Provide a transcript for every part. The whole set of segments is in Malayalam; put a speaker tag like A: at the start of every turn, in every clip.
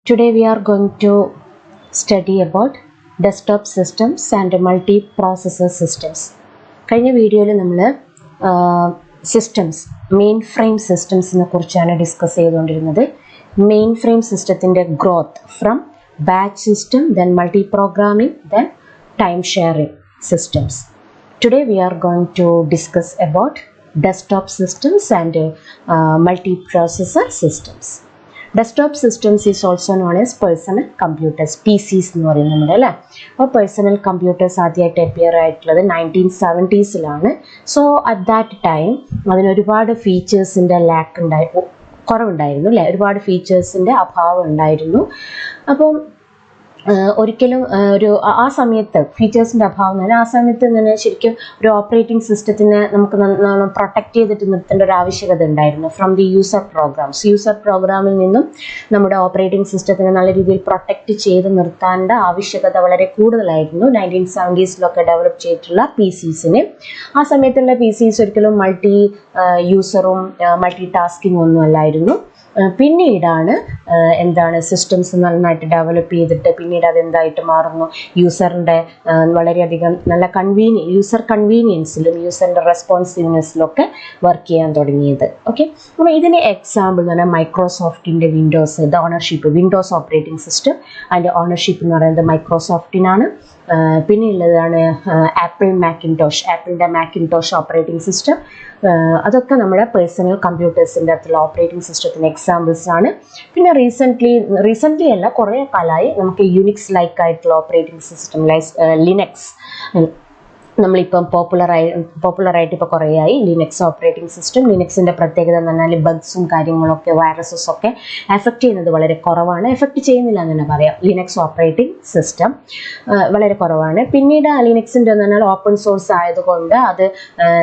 A: Today we are going to study about desktop systems and multiprocessor systems. കഴിഞ്ഞ വീഡിയോയിൽ നമ്മൾ സിസ്റ്റംസ് മെയിൻ ഫ്രെയിം സിസ്റ്റംസിനെ കുറിച്ചാണ് ഡിസ്കസ് ചെയ്തുകൊണ്ടിരുന്നത്. മെയിൻ ഫ്രെയിം സിസ്റ്റത്തിൻ്റെ growth from batch system, then multi programming, then time sharing systems. Today we are going to discuss about desktop systems and multiprocessor systems. Desktop systems is also known as personal computers, PCs എന്ന് പറയുന്നത് അല്ലേ. അപ്പോൾ പേഴ്സണൽ കമ്പ്യൂട്ടേഴ്സ് ആദ്യമായിട്ട് അപ്പിയർ ആയിട്ടുള്ളത് 1970s. So at that time അതിന് ഒരുപാട് ഫീച്ചേഴ്സിൻ്റെ കുറവുണ്ടായിരുന്നു അല്ലേ, ഒരുപാട് ഫീച്ചേഴ്സിൻ്റെ അഭാവം ഉണ്ടായിരുന്നു. അപ്പം ഒരിക്കലും ആ സമയത്ത് ഫീച്ചേഴ്സിൻ്റെ അഭാവം തന്നെ ആ സമയത്ത് തന്നെ ശരിക്കും ഒരു ഓപ്പറേറ്റിംഗ് സിസ്റ്റത്തിനെ നമുക്ക് പ്രൊട്ടക്റ്റ് ചെയ്തിട്ട് നിർത്തേണ്ട ഒരു ആവശ്യകത ഉണ്ടായിരുന്നു. ഫ്രം ദി യൂസർ പ്രോഗ്രാമിൽ നിന്നും നമ്മുടെ ഓപ്പറേറ്റിംഗ് സിസ്റ്റത്തിനെ നല്ല രീതിയിൽ പ്രൊട്ടക്റ്റ് ചെയ്ത് നിർത്തേണ്ട ആവശ്യകത വളരെ കൂടുതലായിരുന്നു 1970s ഡെവലപ്പ് ചെയ്തിട്ടുള്ള PCസിന്. ആ സമയത്തുള്ള PCs ഒരിക്കലും മൾട്ടി യൂസറും മൾട്ടി ടാസ്കിങ് ഒന്നും അല്ലായിരുന്നു. പിന്നീടാണ് സിസ്റ്റംസ് നന്നായിട്ട് ഡെവലപ്പ് ചെയ്തിട്ട് പിന്നീട് അതെന്തായിട്ട് മാറുന്നു, യൂസറിൻ്റെ വളരെയധികം നല്ല യൂസർ കൺവീനിയൻസിലും യൂസറിൻ്റെ റെസ്പോൺസീവ്നെസ്സിലും ഒക്കെ വർക്ക് ചെയ്യാൻ തുടങ്ങിയത്. ഓക്കെ, അപ്പോൾ ഇതിന് എക്സാമ്പിൾ എന്ന് പറഞ്ഞാൽ മൈക്രോസോഫ്റ്റിൻ്റെ വിൻഡോസ് ഓപ്പറേറ്റിംഗ് സിസ്റ്റം, അതിൻ്റെ ഓണർഷിപ്പ് എന്ന് പറയുന്നത് മൈക്രോസോഫ്റ്റിനാണ്. പിന്നെ ഉള്ളതാണ് ആപ്പിളിൻ്റെ മാക്കിൻടോഷ് ഓപ്പറേറ്റിംഗ് സിസ്റ്റം. അതൊക്കെ നമ്മുടെ പേഴ്സണൽ കമ്പ്യൂട്ടേഴ്സിൻ്റെ അകത്തുള്ള ഓപ്പറേറ്റിംഗ് സിസ്റ്റത്തിന് എക്സാമ്പിൾസ് ആണ്. പിന്നെ റീസെൻ്റ്ലി അല്ല, കുറേ കാലമായി നമുക്ക് യുണിക്സ് ലൈക്ക് ആയിട്ടുള്ള ഓപ്പറേറ്റിംഗ് സിസ്റ്റം ലിനക്സ് നമ്മളിപ്പം പോപ്പുലറായിട്ട് ഇപ്പോൾ കുറേയായി ലിനക്സ് ഓപ്പറേറ്റിംഗ് സിസ്റ്റം. ലിനക്സിൻ്റെ പ്രത്യേകത എന്ന് പറഞ്ഞാൽ ബഗ്സും കാര്യങ്ങളൊക്കെ വൈറസസും ഒക്കെ എഫക്റ്റ് ചെയ്യുന്നത് വളരെ കുറവാണ്. എഫക്റ്റ് ചെയ്യുന്നില്ല എന്ന് തന്നെ പറയാം. ലിനക്സ് ഓപ്പറേറ്റിംഗ് സിസ്റ്റം വളരെ കുറവാണ്. പിന്നീട് ലിനക്സിൻ്റെ എന്ന് പറഞ്ഞാൽ ഓപ്പൺ സോഴ്സ് ആയതുകൊണ്ട് അത്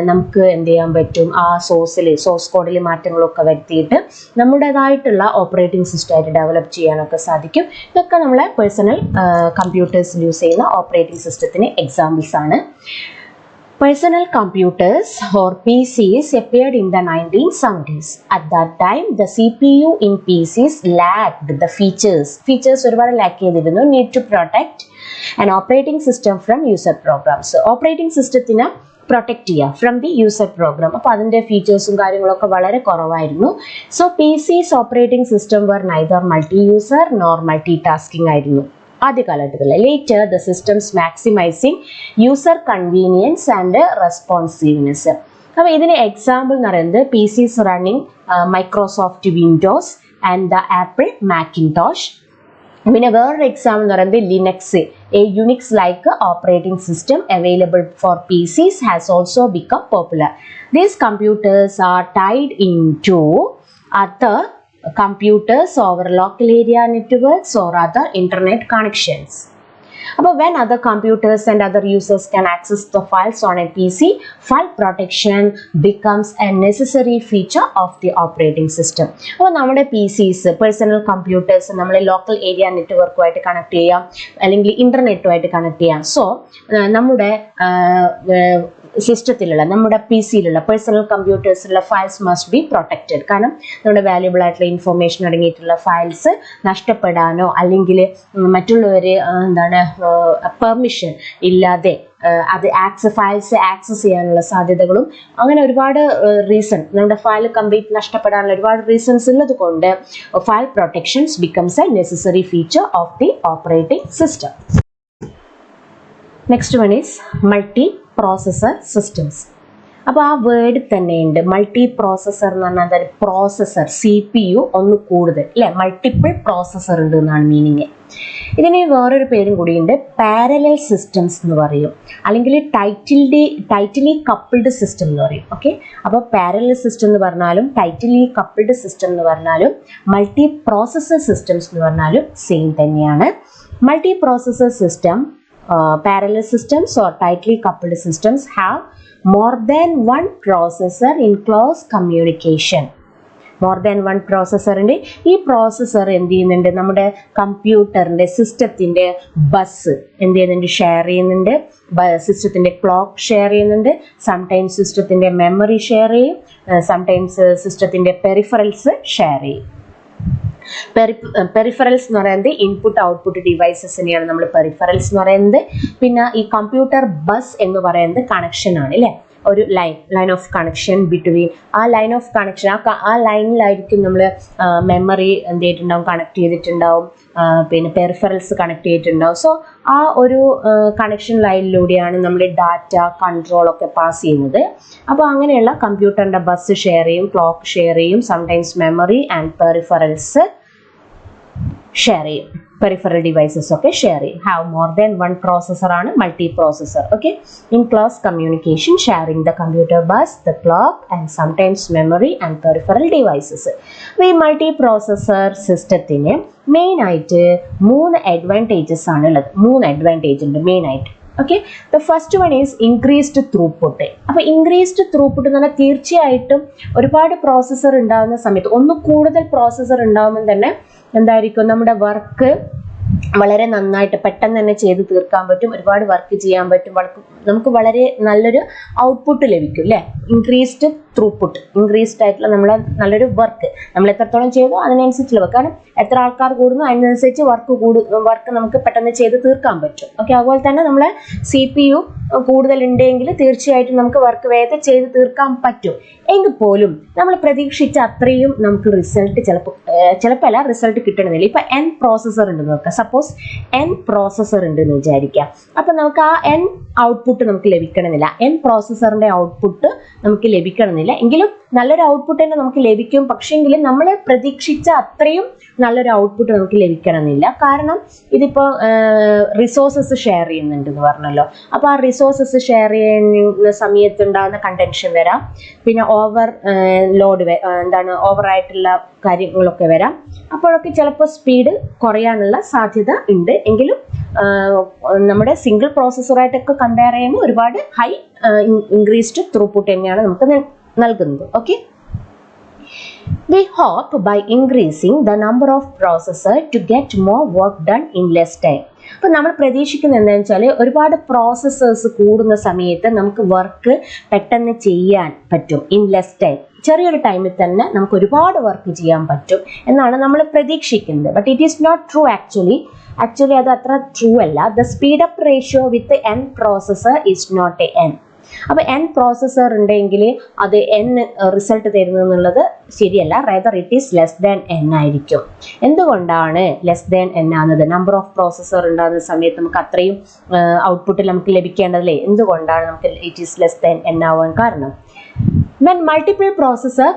A: നമുക്ക് എന്ത് ചെയ്യാൻ പറ്റും, ആ സോഴ്സ് കോഡിൽ മാറ്റങ്ങളൊക്കെ വരുത്തിയിട്ട് നമ്മുടേതായിട്ടുള്ള ഓപ്പറേറ്റിംഗ് സിസ്റ്റമായിട്ട് ഡെവലപ്പ് ചെയ്യാനൊക്കെ സാധിക്കും. ഇതൊക്കെ നമ്മളെ പേഴ്സണൽ കമ്പ്യൂട്ടേഴ്സിൽ യൂസ് ചെയ്യുന്ന ഓപ്പറേറ്റിംഗ് സിസ്റ്റത്തിന് എക്സാമ്പിൾസ് ആണ്. Personal computers or PCs appeared in the 1970s. At that time, the CPU in PCs lacked the features ഒരുപാട് ലാക്ക് ചെയ്തിരുന്നു. Need to protect an operating system from user programs. Operating സിസ്റ്റത്തിനെ പ്രൊട്ടക്റ്റ് ചെയ്യുക ഫ്രം ദി യൂസർ പ്രോഗ്രാം. അപ്പോൾ അതിൻ്റെ ഫീച്ചേഴ്സും കാര്യങ്ങളൊക്കെ വളരെ കുറവായിരുന്നു. So PCs operating system were neither multi user nor multi tasking ആയിരുന്നു ആദ്യ കാലഘട്ടത്തിൽ. Later the systems maximising user convenience and responsiveness. അപ്പോൾ ഇതിന് എക്സാമ്പിൾ എന്ന് പറയുന്നത് PCs running Microsoft Windows and the Apple Macintosh. പിന്നെ വേറൊരു എക്സാമ്പിൾ എന്ന് പറയുന്നത് Linux, a Unix like operating system available for PCs has also become popular. These computers are tied into other computers over local area networks or other internet connections. But when other computers and other users can access the files on a PC, file protection becomes a necessary feature of the operating system. അപ്പോൾ നമ്മുടെ PCs പേഴ്സണൽ കമ്പ്യൂട്ടേഴ്സ് നമ്മളെ ലോക്കൽ ഏരിയ നെറ്റ്വർക്കുമായിട്ട് കണക്ട് ചെയ്യാം, അല്ലെങ്കിൽ ഇൻ്റർനെറ്റുമായിട്ട് കണക്ട് ചെയ്യാം. സോ നമ്മുടെ സിസ്റ്റത്തിലുള്ള നമ്മുടെ PCയിലുള്ള പേഴ്സണൽ കമ്പ്യൂട്ടേഴ്സിലുള്ള ഫയൽസ് മസ്റ്റ് ബി പ്രൊട്ടക്റ്റഡ്. കാരണം നമ്മുടെ വാല്യുബിൾ ആയിട്ടുള്ള ഇൻഫർമേഷൻ അടങ്ങിയിട്ടുള്ള ഫയൽസ് നഷ്ടപ്പെടാനോ അല്ലെങ്കിൽ മറ്റുള്ളവർ പെർമിഷൻ ഇല്ലാതെ ഫയൽസ് ആക്സസ് ചെയ്യാനുള്ള സാധ്യതകളും അങ്ങനെ ഒരുപാട് നമ്മുടെ ഫയൽ കംപ്ലീറ്റ് നഷ്ടപ്പെടാനുള്ള ഒരുപാട് റീസൺസ് ഉള്ളത് കൊണ്ട് file protections becomes A necessary feature of the operating system. Next one is multi processor systems. അപ്പോൾ ആ വേർഡ് തന്നെയുണ്ട് മൾട്ടി പ്രോസസർ എന്ന് പറഞ്ഞാൽ പ്രോസസർ CPU ഒന്ന് കൂടുതൽ അല്ലേ, മൾട്ടിപ്പിൾ പ്രോസസർ ഉണ്ട് എന്നാണ് മീനിങ്. ഇതിന് വേറൊരു പേരും കൂടിയുണ്ട്, പാരലൽ സിസ്റ്റംസ് എന്ന് പറയും, അല്ലെങ്കിൽ ടൈറ്റിലി കപ്പിൾഡ് സിസ്റ്റം എന്ന് പറയും. ഓക്കെ, അപ്പോൾ പാരലൽ സിസ്റ്റം എന്ന് പറഞ്ഞാലും ടൈറ്റിലി കപ്പിൾഡ് സിസ്റ്റം എന്ന് പറഞ്ഞാലും മൾട്ടി പ്രോസസർ സിസ്റ്റംസ് എന്ന് പറഞ്ഞാലും സെയിം തന്നെയാണ്. Multi processor system, parallel systems or tightly coupled systems have more than one processor in close communication. More than one processor ഉണ്ട്. ഈ പ്രോസസ്സർ എന്ത് ചെയ്യുന്നുണ്ട്, നമ്മുടെ കമ്പ്യൂട്ടറിൻ്റെ സിസ്റ്റത്തിൻ്റെ ബസ് എന്ത് ചെയ്യുന്നുണ്ട്, ഷെയർ ചെയ്യുന്നുണ്ട്. സിസ്റ്റത്തിൻ്റെ ക്ലോക്ക് ഷെയർ ചെയ്യുന്നുണ്ട്. സംടൈംസ് സിസ്റ്റത്തിൻ്റെ മെമ്മറി ഷെയർ ചെയ്യും. സംടൈംസ് സിസ്റ്റത്തിൻ്റെ പെരിഫറൽസ് ഷെയർ ചെയ്യും. പെരിഫറൽസ് എന്ന് പറയുന്നത് ഇൻപുട്ട് ഔട്ട്പുട്ട് ഡിവൈസസിനെയാണ് നമ്മൾ പെരിഫറൽസ് എന്ന് പറയുന്നത്. പിന്നെ ഈ കമ്പ്യൂട്ടർ ബസ് എന്ന് പറയുന്നത് കണക്ഷൻ ആണ് അല്ലേ, ഒരു ലൈൻ ഓഫ് കണക്ഷൻ ബിറ്റ്വീൻ ആ ലൈൻ ഓഫ് കണക്ഷൻ ആ ലൈനിലായിരിക്കും നമ്മൾ മെമ്മറി എന്ത് ചെയ്തിട്ടുണ്ടാവും, കണക്ട് ചെയ്തിട്ടുണ്ടാവും, പിന്നെ പെരിഫറൽസ് കണക്ട് ചെയ്തിട്ടുണ്ടാവും. സോ ആ ഒരു കണക്ഷൻ ലൈനിലൂടെയാണ് നമ്മൾ ഡാറ്റ കൺട്രോൾ ഒക്കെ പാസ് ചെയ്യുന്നത്. അപ്പോൾ അങ്ങനെയുള്ള കമ്പ്യൂട്ടറിൻ്റെ ബസ് ഷെയർ ചെയ്യും, ക്ലോക്ക് ഷെയർ ചെയ്യും, sometimes memory and peripherals share ചെയ്യും, peripheral devices okay share have more than one processor ആണ് multiprocessor. Okay, in close communication sharing the computer bus, the clock and sometimes memory and peripheral devices. ഈ multiprocessor സിസ്റ്റത്തിന് മെയിൻ ആയിട്ട് 3 അഡ്വാൻറ്റേജസ് ആണ് ഉള്ളത്. 3 അഡ്വാൻറ്റേജ് ഉണ്ട് മെയിൻ ആയിട്ട്. Okay, the first one is increased throughput. അപ്പോൾ ഇൻക്രീസ്ഡ് ത്രൂപുട്ട് എന്ന് പറഞ്ഞാൽ തീർച്ചയായിട്ടും ഒരുപാട് പ്രോസസ്സർ ഉണ്ടാകുന്ന സമയത്ത്, ഒന്ന് കൂടുതൽ പ്രോസസ്സർ ഉണ്ടാകുമ്പോൾ തന്നെ എന്തായിരിക്കും, നമ്മുടെ വർക്ക് വളരെ നന്നായിട്ട് പെട്ടെന്ന് തന്നെ ചെയ്ത് തീർക്കാൻ പറ്റും, ഒരുപാട് വർക്ക് ചെയ്യാൻ പറ്റും, നമുക്ക് വളരെ നല്ലൊരു ഔട്ട്പുട്ട് ലഭിക്കും അല്ലേ. ഇൻക്രീസ്ഡ് ത്രൂപുട്ട്, ഇൻക്രീസ്ഡ് ആയിട്ടുള്ള നമ്മളെ നല്ലൊരു വർക്ക് നമ്മൾ എത്രത്തോളം ചെയ്തോ അതിനനുസരിച്ചുള്ള, കാരണം എത്ര ആൾക്കാർ കൂടുന്നു അതിനനുസരിച്ച് വർക്ക് നമുക്ക് പെട്ടെന്ന് ചെയ്ത് തീർക്കാൻ പറ്റും. ഓക്കെ, അതുപോലെ തന്നെ നമ്മളെ CPU കൂടുതൽ ഉണ്ടെങ്കിൽ തീർച്ചയായിട്ടും നമുക്ക് വർക്ക് വേഗം ചെയ്ത് തീർക്കാൻ പറ്റും. എങ്കിൽ പോലും നമ്മൾ പ്രതീക്ഷിച്ച അത്രയും നമുക്ക് റിസൾട്ട് ചിലപ്പോൾ അല്ല റിസൾട്ട് കിട്ടണമെന്നില്ല. ഇപ്പം N പ്രോസസ്സർ ഉണ്ട് നോക്കാം, സപ്പോസ് N പ്രോസസ്സർ ഉണ്ടെന്ന് വിചാരിക്കാം. അപ്പം നമുക്ക് ആ N ഔട്ട്പുട്ട് നമുക്ക് ലഭിക്കണമെന്നില്ല, N പ്രോസസ്സറിൻ്റെ ഔട്ട്പുട്ട് നമുക്ക് ലഭിക്കണമെന്നില്ല. എങ്കിലും നല്ലൊരു ഔട്ട്പുട്ട് തന്നെ നമുക്ക് ലഭിക്കും, പക്ഷേങ്കിലും നമ്മൾ പ്രതീക്ഷിച്ച അത്രയും നല്ലൊരു ഔട്ട്പുട്ട് നമുക്ക് ലഭിക്കണമെന്നില്ല. കാരണം ഇതിപ്പോൾ റിസോഴ്സസ് ഷെയർ ചെയ്യുന്നുണ്ടെന്ന് പറഞ്ഞല്ലോ. അപ്പോൾ ആ റിസോഴ്സസ് ഷെയർ ചെയ്യുന്ന സമയത്തുണ്ടാകുന്ന കണ്ടൻഷൻ വരാം, പിന്നെ ഓവർ ലോഡ് ഓവറായിട്ടുള്ള കാര്യങ്ങളൊക്കെ വരാം. അപ്പോഴൊക്കെ ചിലപ്പോൾ സ്പീഡ് കുറയാനുള്ള സാധ്യത ഉണ്ട്. എങ്കിലും നമ്മുടെ സിംഗിൾ പ്രോസസ്സറായിട്ടൊക്കെ കമ്പയർ ചെയ്യുമ്പോൾ ഒരുപാട് ഹൈ ഇൻക്രീസ്ഡ് ത്രൂപുട്ട് തന്നെയാണ് നമുക്ക് നൽകുന്നത്. Okay, we hope by increasing the number of processors to get more work done in less time. അപ്പോൾ നമ്മൾ പ്രതീക്ഷിക്കുന്നത് എന്താണെന്ന് വെച്ചാൽ ഒരുപാട് പ്രോസസ്സേഴ്സ് കൂടുന്ന സമയത്ത് നമുക്ക് വർക്ക് പെട്ടെന്ന് ചെയ്യാൻ പറ്റും ഇൻ ലെസ് ടൈം. ചെറിയൊരു ടൈമിൽ തന്നെ നമുക്ക് ഒരുപാട് വർക്ക് ചെയ്യാൻ പറ്റും എന്നാണ് നമ്മൾ പ്രതീക്ഷിക്കുന്നത്. But it is not true actually അത് അത്ര ട്രൂ അല്ല. The speedup ratio with N processor is not a N. അപ്പോൾ N പ്രോസസ്സർ ഉണ്ടെങ്കിൽ അത് N റിസൾട്ട് തരുന്നതെന്നുള്ളത് ശരിയല്ല. Rather it is less than N ആയിരിക്കും. എന്തുകൊണ്ടാണ് ലെസ് ദാൻ N ആകുന്നത്? നമ്പർ ഓഫ് പ്രോസസ്സർ ഉണ്ടാകുന്ന സമയത്ത് നമുക്ക് അത്രയും ഔട്ട്പുട്ടിൽ നമുക്ക് ലഭിക്കേണ്ടതല്ലേ? എന്തുകൊണ്ടാണ് നമുക്ക് it is less than N ആവാൻ കാരണം? when multiple processor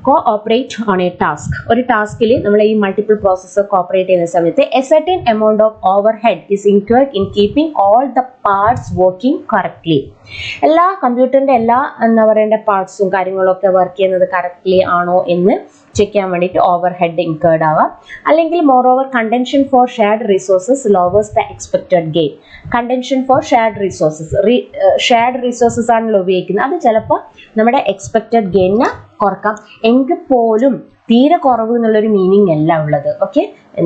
A: cooperate on a task, ഒരു ടാസ്കിൽ നമ്മൾ ഈ മൾട്ടിപ്പിൾ പ്രോസസ്സർ കോപ്പറേറ്റ് ചെയ്യുന്ന സമയത്ത് a certain amount of overhead is incurred in keeping all the parts working correctly. എല്ലാ കമ്പ്യൂട്ടറിൻ്റെ എല്ലാ എന്താ പറയേണ്ട പാർട്സും കാര്യങ്ങളൊക്കെ വർക്ക് ചെയ്യുന്നത് കറക്റ്റ്ലി ആണോ എന്ന് ചെക്ക് ചെയ്യാൻ വേണ്ടിയിട്ട് ഓവർ ഹെഡ് ഇൻകേർഡ് ആവാം. അല്ലെങ്കിൽ moreover contention for shared resources lowers the expected gain. Contention for shared resources ആണല്ലോ ഉപയോഗിക്കുന്നത്. അത് ചിലപ്പോൾ നമ്മുടെ എക്സ്പെക്റ്റഡ് ഗെയിനിനെ കുറക്കാം. എങ്കിൽ പോലും തീരെ കുറവ് എന്നുള്ളൊരു മീനിങ് അല്ല ഉള്ളത്. ഓക്കെ,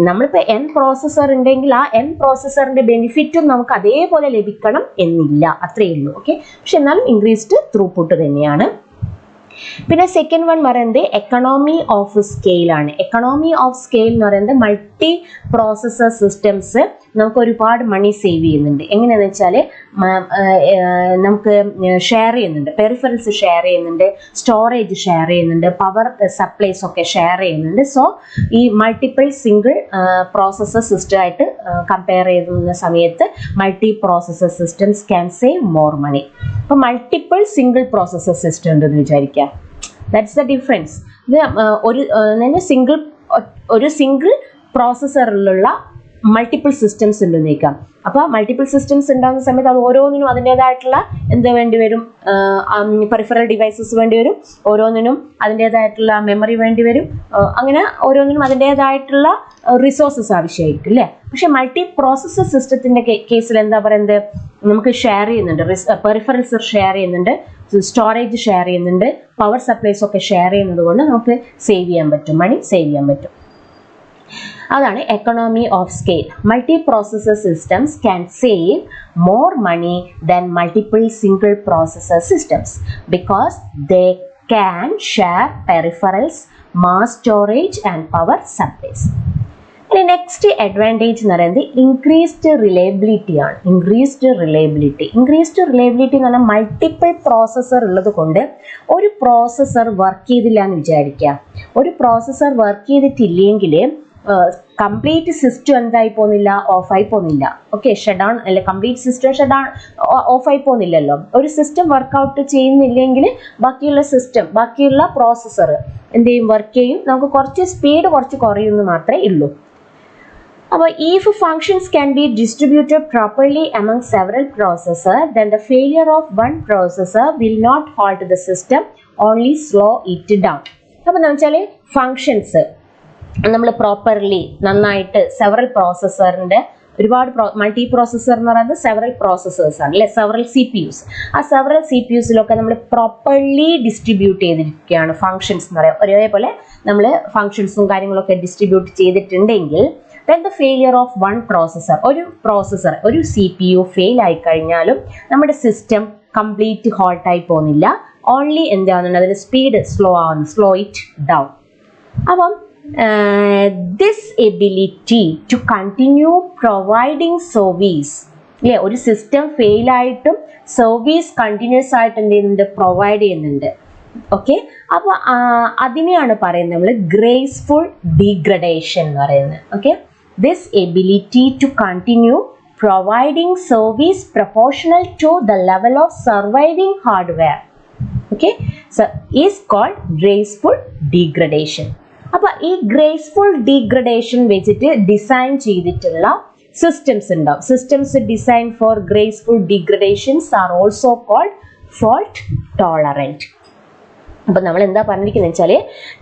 A: നമ്മളിപ്പോൾ N പ്രോസസ്സർ ഉണ്ടെങ്കിൽ ആ N പ്രോസസ്സറിന്റെ ബെനിഫിറ്റും നമുക്ക് അതേപോലെ ലഭിക്കണം എന്നില്ല, അത്രയേ ഉള്ളൂ. ഓക്കെ, പക്ഷെ എന്നാലും ഇൻക്രീസ്ഡ് ത്രൂപുട്ട് തന്നെയാണ്. പിന്നെ സെക്കൻഡ് വൺ പറയുന്നത് എക്കണോമി ഓഫ് സ്കെയിൽ ആണ്. എക്കണോമി ഓഫ് സ്കെയിൽ എന്ന് പറയുന്നത് മൾട്ടി പ്രോസസ്സർ സിസ്റ്റംസ് നമുക്ക് ഒരുപാട് മണി സേവ് ചെയ്യുന്നുണ്ട്. എങ്ങനെയാണെന്ന് വെച്ചാൽ നമുക്ക് ഷെയർ ചെയ്യുന്നുണ്ട്, പെരിഫറൽസ് ഷെയർ ചെയ്യുന്നുണ്ട്, സ്റ്റോറേജ് ഷെയർ ചെയ്യുന്നുണ്ട്, പവർ സപ്ലൈസ് ഒക്കെ ഷെയർ ചെയ്യുന്നുണ്ട്. സോ ഈ മൾട്ടിപ്പിൾ സിംഗിൾ പ്രോസസ്സർ സിസ്റ്റമായിട്ട് കമ്പയർ ചെയ്യുന്ന സമയത്ത് multi processor systems can save more money. അപ്പോൾ മൾട്ടിപ്പിൾ സിംഗിൾ പ്രോസസ്സർ സിസ്റ്റം ഉണ്ടെന്ന് വിചാരിക്കുക, ദാറ്റ്സ് ദ ഡിഫറൻസ്. ഇത് ഒരു സിംഗിൾ പ്രോസസ്സറിലുള്ള മൾട്ടിപ്പിൾ സിസ്റ്റംസ് ഉണ്ടെന്ന് വയ്ക്കാം. അപ്പോൾ മൾട്ടിപ്പിൾ സിസ്റ്റംസ് ഉണ്ടാകുന്ന സമയത്ത് അത് ഓരോന്നിനും അതിൻ്റേതായിട്ടുള്ള എന്ത് വേണ്ടി വരും, പെരിഫറൽ ഡിവൈസസ് വേണ്ടി വരും, ഓരോന്നിനും അതിൻ്റേതായിട്ടുള്ള മെമ്മറി വേണ്ടി വരും, അങ്ങനെ ഓരോന്നിനും അതിൻ്റേതായിട്ടുള്ള റിസോഴ്സസ് ആവശ്യമായിരിക്കും അല്ലേ. പക്ഷെ മൾട്ടി പ്രോസസ്സർ സിസ്റ്റത്തിൻ്റെ കേസിൽ എന്താ പറയുന്നത്, നമുക്ക് ഷെയർ ചെയ്യുന്നുണ്ട്, പെരിഫറൽസ് ഷെയർ ചെയ്യുന്നുണ്ട്, സ്റ്റോറേജ് ഷെയർ ചെയ്യുന്നുണ്ട്, പവർ സപ്ലൈസ് ഒക്കെ ഷെയർ ചെയ്യുന്നത് കൊണ്ട് നമുക്ക് സേവ് ചെയ്യാൻ പറ്റും, മണി സേവ് ചെയ്യാൻ പറ്റും. അതാണ് economy of scale. Multi processor systems can save more money than multiple single processor systems because they can share peripherals, mass storage and power supplies. ഇനി നെക്സ്റ്റ് അഡ്വാൻറ്റേജ് എന്ന് പറയുന്നത് ഇൻക്രീസ്ഡ് റിലയബിലിറ്റി ആണ്. ഇൻക്രീസ്ഡ് റിലയബിലിറ്റി എന്ന് പറഞ്ഞാൽ മൾട്ടിപ്പിൾ പ്രോസസ്സർ ഉള്ളത് കൊണ്ട് ഒരു പ്രോസസ്സർ വർക്ക് ചെയ്തില്ല എന്ന് വിചാരിക്കുക. ഒരു പ്രോസസ്സർ വർക്ക് ചെയ്തിട്ടില്ലെങ്കിൽ കംപ്ലീറ്റ് സിസ്റ്റം എന്തായി പോകുന്നില്ല, ഓഫായി പോകുന്നില്ല. ഓക്കെ, ഷട്ട് ഡൗൺ അല്ല, കംപ്ലീറ്റ് സിസ്റ്റം ഷട്ട് ഡൗൺ ഓഫായി പോകുന്നില്ലല്ലോ. ഒരു സിസ്റ്റം വർക്കൗട്ട് ചെയ്യുന്നില്ലെങ്കിൽ ബാക്കിയുള്ള പ്രോസസ്സർ എന്ത് ചെയ്യും, വർക്ക് ചെയ്യും. നമുക്ക് കുറച്ച് സ്പീഡ് കുറയുമെന്ന് മാത്രമേ ഉള്ളൂ. അപ്പോൾ if functions can be distributed properly among several processors, then the failure of one processor will not halt the system, only slow it down. അപ്പോൾ എന്ന് വെച്ചാൽ ഫങ്ഷൻസ് നമ്മൾ പ്രോപ്പർലി നന്നായിട്ട് സെവറൽ പ്രോസസ്സറിൻ്റെ ഒരുപാട് മൾട്ടി പ്രോസസ്സർ എന്ന് പറയുന്നത് സെവറൽ പ്രോസസ്സേഴ്സ് ആണ് അല്ലെ, സെവറൽ CPUs. ആ സെവറൽ CPUസിലൊക്കെ നമ്മൾ പ്രോപ്പർലി ഡിസ്ട്രിബ്യൂട്ട് ചെയ്തിരിക്കുകയാണ് ഫങ്ഷൻസ് എന്ന് പറയാം. ഒരേപോലെ നമ്മൾ ഫങ്ഷൻസും കാര്യങ്ങളൊക്കെ ഡിസ്ട്രിബ്യൂട്ട് ചെയ്തിട്ടുണ്ടെങ്കിൽ then the failure of one processor, ഒരു CPU ഫെയിൽ ആയി കഴിഞ്ഞാലും നമ്മുടെ സിസ്റ്റം കംപ്ലീറ്റ് ഹോൾട്ട് ആയി പോകുന്നില്ല. ഓൺലി എന്താണെന്നുണ്ട് അതിന് സ്പീഡ് സ്ലോ ഇറ്റ് ഡൗൺ. അപ്പം this ability to continue providing service, അല്ലേ, ഒരു സിസ്റ്റം ഫെയിൽ ആയിട്ടും സർവീസ് കണ്ടിന്യൂസ് ആയിട്ട് എന്ത് ചെയ്യുന്നുണ്ട്, പ്രൊവൈഡ് ചെയ്യുന്നുണ്ട്. ഓക്കെ, അപ്പോൾ അതിനെയാണ് പറയുന്നത് നമ്മൾ ഗ്രേസ്ഫുൾ ഡീഗ്രഡേഷൻ എന്ന് പറയുന്നത്. Okay, this ability to continue providing service proportional to the level of surviving hardware, okay, so is called graceful degradation. അപ്പോൾ ഈ ഗ്രേസ്ഫുൾ ഡീഗ്രഡേഷൻ വെച്ചിട്ട് ഡിസൈൻ ചെയ്തിട്ടുള്ള സിസ്റ്റംസ് ഉണ്ടാവും. Systems design for graceful degradations are also called fault tolerant. അപ്പം നമ്മൾ എന്താ പറഞ്ഞിരിക്കുന്നത് വെച്ചാൽ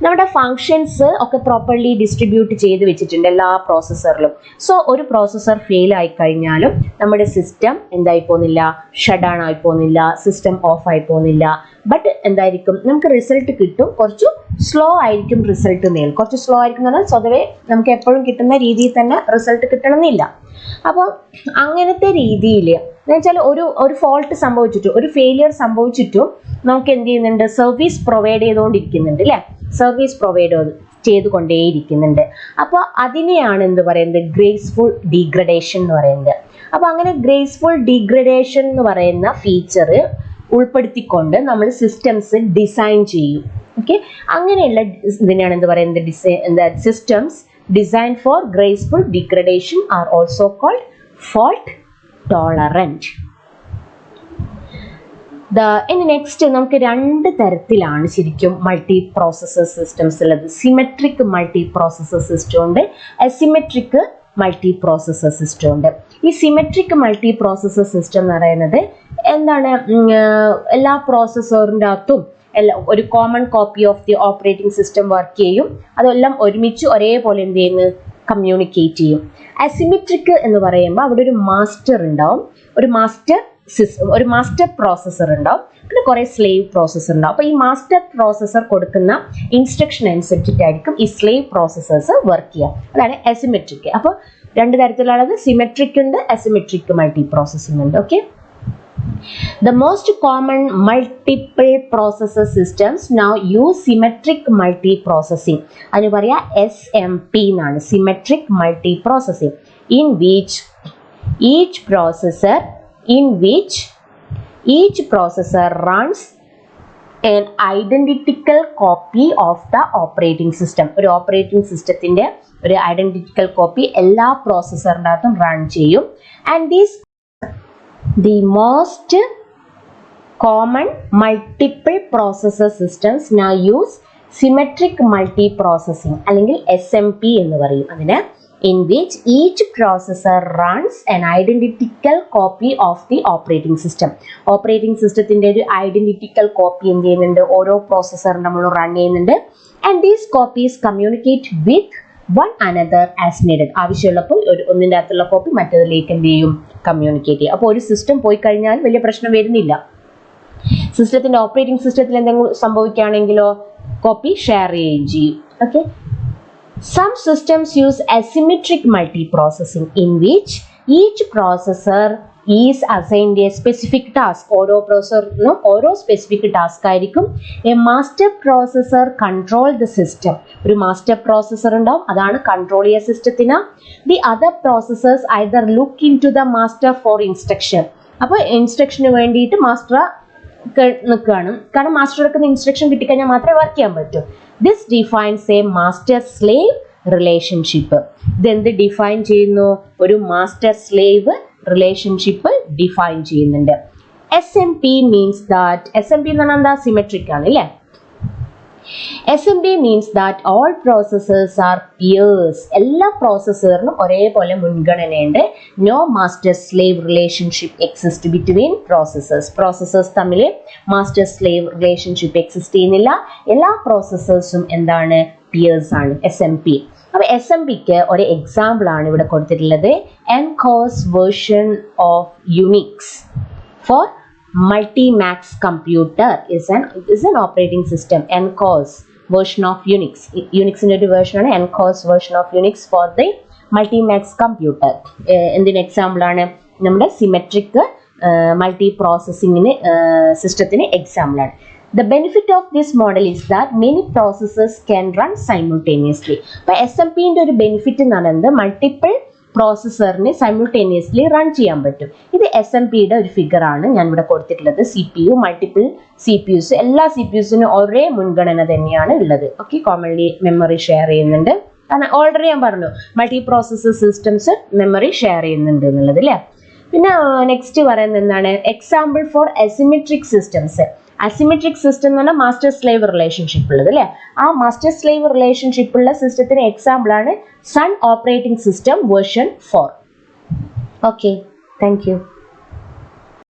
A: നമ്മുടെ ഫങ്ഷൻസ് ഒക്കെ പ്രോപ്പർലി ഡിസ്ട്രിബ്യൂട്ട് ചെയ്ത് വെച്ചിട്ടുണ്ട് എല്ലാ പ്രോസസ്സറിലും. സോ ഒരു പ്രോസസ്സർ ഫെയിൽ ആയി കഴിഞ്ഞാലും നമ്മുടെ സിസ്റ്റം എന്തായി പോകുന്നില്ല, ഷട്ട് ഡൗൺ ആയി പോകുന്നില്ല, സിസ്റ്റം ഓഫ് ആയി പോകുന്നില്ല. ബട്ട് എന്തായിരിക്കും, നമുക്ക് റിസൾട്ട് കിട്ടും, കുറച്ച് സ്ലോ ആയിരിക്കും റിസൾട്ട് നേടും. കുറച്ച് സ്ലോ ആയിരിക്കും എന്ന് പറഞ്ഞാൽ സ്വതവേ നമുക്ക് എപ്പോഴും കിട്ടുന്ന രീതിയിൽ തന്നെ റിസൾട്ട് കിട്ടണമെന്നില്ല. അപ്പോൾ അങ്ങനത്തെ രീതിയിൽ എന്ന് വെച്ചാൽ ഒരു ഫോൾട്ട് സംഭവിച്ചിട്ടും ഒരു ഫെയിലിയർ സംഭവിച്ചിട്ടും നമുക്ക് എന്ത് ചെയ്യുന്നുണ്ട്, സർവീസ് പ്രൊവൈഡ് ചെയ്തുകൊണ്ടിരിക്കുന്നുണ്ട് അല്ലേ, സർവീസ് പ്രൊവൈഡ് ചെയ്തുകൊണ്ടേയിരിക്കുന്നുണ്ട്. അപ്പോൾ അതിനെയാണ് എന്ത് പറയുന്നത്, ഗ്രേസ്ഫുൾ ഡീഗ്രഡേഷൻ എന്ന് പറയുന്നത്. അപ്പോൾ അങ്ങനെ ഗ്രേസ്ഫുൾ ഡീഗ്രഡേഷൻ എന്ന് പറയുന്ന ഫീച്ചർ ഉൾപ്പെടുത്തിക്കൊണ്ട് നമ്മൾ സിസ്റ്റംസ് ഡിസൈൻ ചെയ്യും. ഓക്കെ, അങ്ങനെയുള്ള ഇതിനെയാണ് എന്ത് പറയുന്നത്, systems designed for graceful degradation are also called fault tolerant. ഇനി നെക്സ്റ്റ് നമുക്ക് രണ്ട് തരത്തിലാണ് ശരിക്കും മൾട്ടി പ്രോസസ്സർ സിസ്റ്റംസ് ഉള്ളത്. സിമെട്രിക് മൾട്ടി പ്രോസസ്സർ സിസ്റ്റം ഉണ്ട്, അസിമെട്രിക് മൾട്ടി പ്രോസസ്സർ സിസ്റ്റം ഉണ്ട്. ഈ സിമെട്രിക് മൾട്ടി പ്രോസസ്സർ സിസ്റ്റം എന്ന് പറയുന്നത് എന്താണ്, എല്ലാ പ്രോസസ്സറിൻ്റെ അകത്തും ഒരു common copy of the operating system work ചെയ്യും. അതെല്ലാം ഒരുമിച്ച് ഒരേപോലെ എന്ത് ചെയ്യുന്നു, കമ്മ്യൂണിക്കേറ്റ് ചെയ്യും. അസിമെട്രിക് എന്ന് പറയുമ്പോൾ അവിടെ ഒരു മാസ്റ്റർ ഉണ്ടാവും, ഒരു മാസ്റ്റർ പ്രോസസ്സർ ഉണ്ടാവും, പിന്നെ കുറേ സ്ലേവ് പ്രോസസ്സർ ഉണ്ടാവും. അപ്പോൾ ഈ മാസ്റ്റർ പ്രോസസ്സർ കൊടുക്കുന്ന ഇൻസ്ട്രക്ഷൻ അനുസരിച്ചിട്ടായിരിക്കും ഈ സ്ലേവ് പ്രോസസ്സേഴ്സ് വർക്ക് ചെയ്യുക. അതാണ് അസിമെട്രിക്. അപ്പോൾ രണ്ട് തരത്തിലുള്ളത് സിമെട്രിക് ഉണ്ട്, അസിമെട്രിക് മൾട്ടി പ്രോസസ്സിംഗ് ഉണ്ട്. Okay, the most common multiple processor systems now use symmetric multiprocessing. അതിന് പറയാ SMP എന്നാണ്, symmetric multiprocessing, in which each processor runs an identical copy of the operating system. ഒരു ഓപ്പറേറ്റിംഗ് സിസ്റ്റത്തിന്റെ ഒരു ഐഡന്റിക്കൽ കോപ്പി എല്ലാ പ്രോസസ്സറിൻ്റെ അകത്തും റൺ ചെയ്യും. And the most common multiple processor systems now use symmetric multiprocessing അല്ലെങ്കിൽ SMP എന്ന് പറയും അതിന്, in which each processor runs an identical copy of the operating system. Operating സിസ്റ്റത്തിന്റെ ഒരു ഐഡന്റിറ്റിക്കൽ കോപ്പി എന്ത് ചെയ്യുന്നുണ്ട്, ഓരോ പ്രോസസ്സറിന്റെ നമ്മൾ റൺ ചെയ്യുന്നുണ്ട്. and these copies communicate with one another as needed. ആവശ്യമുള്ളപ്പോൾ ഒന്നിൻ്റെ അകത്തുള്ള കോപ്പി മറ്റേതിലേക്ക് എന്ത് ചെയ്യും, കമ്മ്യൂണിക്കേറ്റ് ചെയ്യും. അപ്പോൾ ഒരു സിസ്റ്റം പോയി കഴിഞ്ഞാൽ വലിയ പ്രശ്നം വരുന്നില്ല. സിസ്റ്റത്തിന്റെ ഓപ്പറേറ്റിംഗ് സിസ്റ്റത്തിൽ എന്തെങ്കിലും സംഭവിക്കുകയാണെങ്കിലോ കോപ്പി ഷെയർ ചെയ്യുകയും ചെയ്യും. Okay, some systems use asymmetric multiprocessing in which each processor is assigned a specific task. ഓരോ പ്രോസസറിനും ഓരോ സ്പെസിഫിക് ടാസ്ക് ആയിരിക്കും. A master processor control the system. ഒരു മാസ്റ്റർ പ്രോസസർ ഉണ്ടാവും, അതാണ് കൺട്രോൾ ചെയ്യുക സിസ്റ്റത്തിന്. The other processors either look into the master for instruction. അപ്പോൾ ഇൻസ്ട്രക്ഷന് വേണ്ടിയിട്ട് മാസ്റ്റർ നിൽക്കുകയാണ്. കാരണം മാസ്റ്റർ എടുക്കുന്ന ഇൻസ്ട്രക്ഷൻ കിട്ടിക്കഴിഞ്ഞാൽ മാത്രമേ വർക്ക് ചെയ്യാൻ പറ്റൂ. This defines A master slave relationship. ഇതെന്ത് ഡിഫൈൻ ചെയ്യുന്നു? ഒരു മാസ്റ്റർ സ്ലേവ് റിലേഷൻഷിപ്പ് ഡിഫൈൻ ചെയ്യുന്നുണ്ട്. SMP മീൻസ് ദാറ്റ്, SMP എന്ന് പറഞ്ഞാൽ എന്താ? സിമെട്രിക് ആണ് അല്ലേ? SMP means that all processors are peers. എല്ലാ പ്രോസസ്സറിനും ഒരേപോലെ മുൻഗണനയുണ്ട്. No master slave relationship exists between processors. Processors തമ്മിൽ മാസ്റ്റർ സ്ലേവ് റിലേഷൻഷിപ്പ് എക്സിസ്റ്റ് ചെയ്യുന്നില്ല. എല്ലാ പ്രോസസ്സേഴ്സും എന്താണ്? പിയേഴ്സ് ആണ്. SMP. അപ്പോൾ SMPക്ക് ഒരു എക്സാമ്പിൾ ആണ് ഇവിടെ കൊടുത്തിട്ടുള്ളത്. NCOS version of Unix for Multimax computer is an operating system. NCOS version of Unix. Unixന്റെ ഒരു version ആണ് NCOS version of Unix for the Multimax computer. എന്തിന് എക്സാമ്പിൾ ആണ്? നമ്മുടെ സിമെട്രിക് മൾട്ടി പ്രോസസ്സിങ്ങിന് സിസ്റ്റത്തിന് എക്സാമ്പിൾ ആണ്. The benefit of this model is that many processes can run simultaneously. അപ്പോൾ SMPന്റെ ഒരു ബെനിഫിറ്റ് എന്ന് പറയുന്നത് മൾട്ടിപ്പിൾ പ്രോസസ്സറിനെ സൈമിൾട്ടേനിയസ്ലി റൺ ചെയ്യാൻ പറ്റും. ഇത് SMPയുടെ ഒരു ഫിഗർ ആണ് ഞാൻ ഇവിടെ കൊടുത്തിട്ടുള്ളത്. CPU, മൾട്ടിപ്പിൾ CPUs, എല്ലാ CPUസിനും ഒരേ മുൻഗണന തന്നെയാണ് ഉള്ളത്. ഓക്കെ, കോമൺലി മെമ്മറി ഷെയർ ചെയ്യുന്നുണ്ട്. കാരണം ഓൾറെഡി ഞാൻ പറഞ്ഞു multi processor systems memory share ചെയ്യുന്നുണ്ട് എന്നുള്ളത് അല്ലേ. പിന്നെ നെക്സ്റ്റ് പറയുന്നത് എന്താണ്? Example for asymmetric systems. Asymmetric system എന്ന് പറഞ്ഞാൽ മാസ്റ്റർ സ്ലേവ് റിലേഷൻഷിപ്പ് ഉള്ളത് അല്ലേ. ആ മാസ്റ്റർ സ്ലേവ് റിലേഷൻഷിപ്പ് ഉള്ള സിസ്റ്റത്തിന് എക്സാമ്പിൾ ആണ് Sun operating system version 4. Okay, thank U.